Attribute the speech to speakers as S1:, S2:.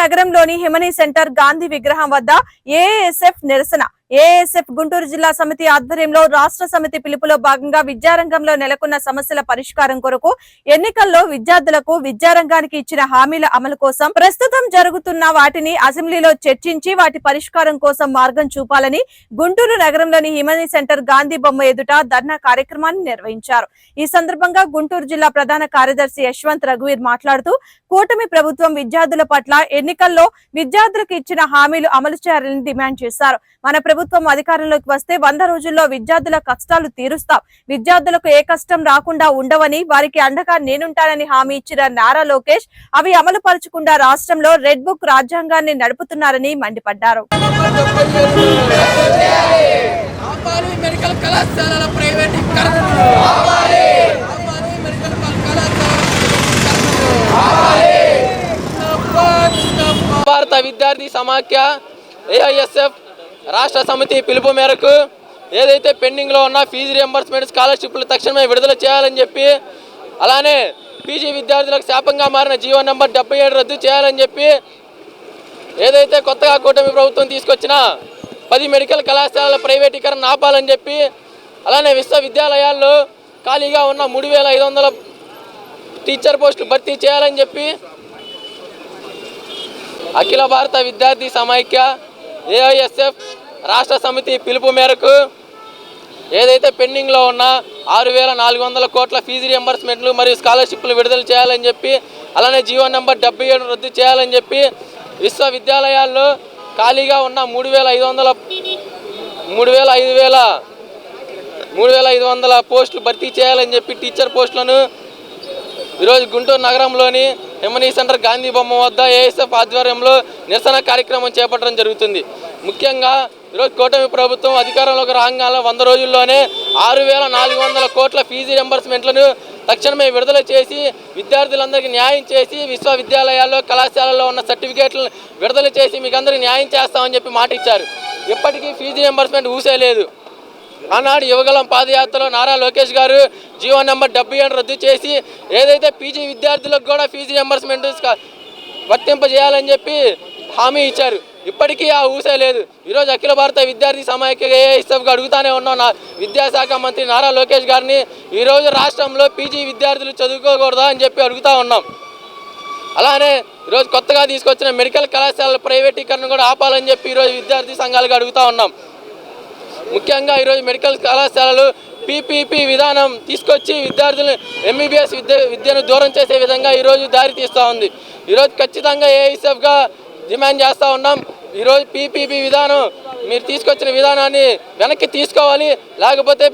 S1: నగరంలోని హిమనీ సెంటర్ గాంధీ విగ్రహం వద్ద ఏఎస్ఎఫ్ నిరసన. ఏఎస్ఎఫ్ గుంటూరు జిల్లా సమితి ఆధ్వర్యంలో రాష్ట్ర సమితి పిలుపులో భాగంగా విద్యారంగంలో నెలకొన్న సమస్యల పరిష్కారం కొరకు ఎన్నికల్లో విద్యార్థులకు విద్యారంగానికి ఇచ్చిన హామీల అమలు కోసం ప్రస్తుతం జరుగుతున్న వాటిని అసెంబ్లీలో చర్చించి వాటి పరిష్కారం కోసం మార్గం చూపాలని గుంటూరు నగరంలోని హిమనీ సెంటర్ గాంధీ బొమ్మ ఎదుట ధర్నా కార్యక్రమాన్ని నిర్వహించారు. ఈ సందర్భంగా గుంటూరు జిల్లా ప్రధాన కార్యదర్శి యశ్వంత్ రఘువీర్ మాట్లాడుతూ కూటమి ప్రభుత్వం విద్యార్థుల పట్ల ఎన్నికల్లో విద్యార్థులకు ఇచ్చిన హామీలు అమలు చేయాలని డిమాండ్ చేశారు. మన ప్రభుత్వం అధికారంలోకి వస్తే 100 రోజుల్లో విద్యార్థుల కష్టాలు తీరుస్తాం, విద్యార్థులకు ఏ కష్టం రాకుండా ఉండవని, వారికి అండగా నేనుంటానని హామీ ఇచ్చిన నారా లోకేష్ అవి అమలు పరచకుండా రాష్ట్రంలో రెడ్ బుక్ రాజ్యాంగాన్ని నడుపుతున్నారని మండిపడ్డారు.
S2: భారత విద్యార్థి సమాఖ్య ఏఐఎస్ఎఫ్ రాష్ట్ర సమితి పిలుపు మేరకు ఏదైతే పెండింగ్లో ఉన్న ఫీజు రియంబర్స్మెంట్ స్కాలర్షిప్లు తక్షణమే విడుదల చేయాలని చెప్పి, అలానే పీజీ విద్యార్థులకు శాపంగా మారిన జీవో నెంబర్ 77 రద్దు చేయాలని చెప్పి, ఏదైతే కొత్తగా కూటమి ప్రభుత్వం తీసుకొచ్చిన 10 మెడికల్ కళాశాలల ప్రైవేటీకరణ ఆపాలని చెప్పి, అలానే విశ్వవిద్యాలయాల్లో ఖాళీగా ఉన్న 3500 టీచర్ పోస్టులు భర్తీ చేయాలని చెప్పి అఖిల భారత విద్యార్థి సమైక్య ఏఐఎస్ఎఫ్ రాష్ట్ర సమితి పిలుపు మేరకు ఏదైతే పెండింగ్లో ఉన్న 6400 కోట్ల ఫీజు రియంబర్స్మెంట్లు మరియు స్కాలర్షిప్లు విడుదల చేయాలని చెప్పి, అలానే జీవో నెంబర్ 77 రద్దు చేయాలని చెప్పి, విశ్వవిద్యాలయాల్లో ఖాళీగా ఉన్న 3500 పోస్టులు భర్తీ చేయాలని చెప్పి టీచర్ పోస్టులను ఈరోజు గుంటూరు నగరంలోని హిమనీ సెంటర్ గాంధీ బొమ్మ వద్ద ఏఎస్ఎఫ్ ఆధ్వర్యంలో నిరసన కార్యక్రమం చేపట్టడం జరుగుతుంది. ముఖ్యంగా ఈరోజు కూటమి ప్రభుత్వం అధికారంలోకి రాగానే 100 రోజుల్లోనే 6400 కోట్ల ఫీజు రియంబర్స్మెంట్లను తక్షణమే విడుదల చేసి విద్యార్థులందరికీ న్యాయం చేసి, విశ్వవిద్యాలయాల్లో కళాశాలల్లో ఉన్న సర్టిఫికేట్లను విడుదల చేసి మీకు అందరికీ న్యాయం చేస్తామని చెప్పి మాట ఇచ్చారు. ఇప్పటికీ ఫీజు రియంబర్స్మెంట్ ఊసే లేదు. ఆనాడు యువగలం పాదయాత్రలో నారా లోకేష్ గారు జీవో నెంబర్ 77 రద్దు చేసి ఏదైతే పీజీ విద్యార్థులకు కూడా ఫీజు రియంబర్స్మెంట్ వర్తింపజేయాలని చెప్పి హామీ ఇచ్చారు. ఇప్పటికీ ఆ ఊసే లేదు. ఈరోజు అఖిల భారత విద్యార్థి సమైక్య ఏఐఎస్ఎఫ్గా అడుగుతానే ఉన్నాం విద్యాశాఖ మంత్రి నారా లోకేష్ గారిని, ఈరోజు రాష్ట్రంలో పీజీ విద్యార్థులు చదువుకోకూడదా అని చెప్పి అడుగుతూ ఉన్నాం. అలానే ఈరోజు కొత్తగా తీసుకొచ్చిన మెడికల్ కళాశాలల ప్రైవేటీకరణ కూడా ఆపాలని చెప్పి ఈరోజు విద్యార్థి సంఘాలుగా అడుగుతూ ఉన్నాం. ముఖ్యంగా ఈరోజు మెడికల్ కళాశాలలు పీపీపీ విధానం తీసుకొచ్చి విద్యార్థులను ఎంబీబీఎస్ విద్యను దూరం చేసే విధంగా ఈరోజు దారి తీస్తూ ఉంది. ఈరోజు ఖచ్చితంగా ఏఐఎస్ఎఫ్గా డిమాండ్ చేస్తూ ఉన్నాం. ఈరోజు పీపీపీ విధానం మీరు తీసుకొచ్చిన విధానాన్ని వెనక్కి తీసుకోవాలి, లేకపోతే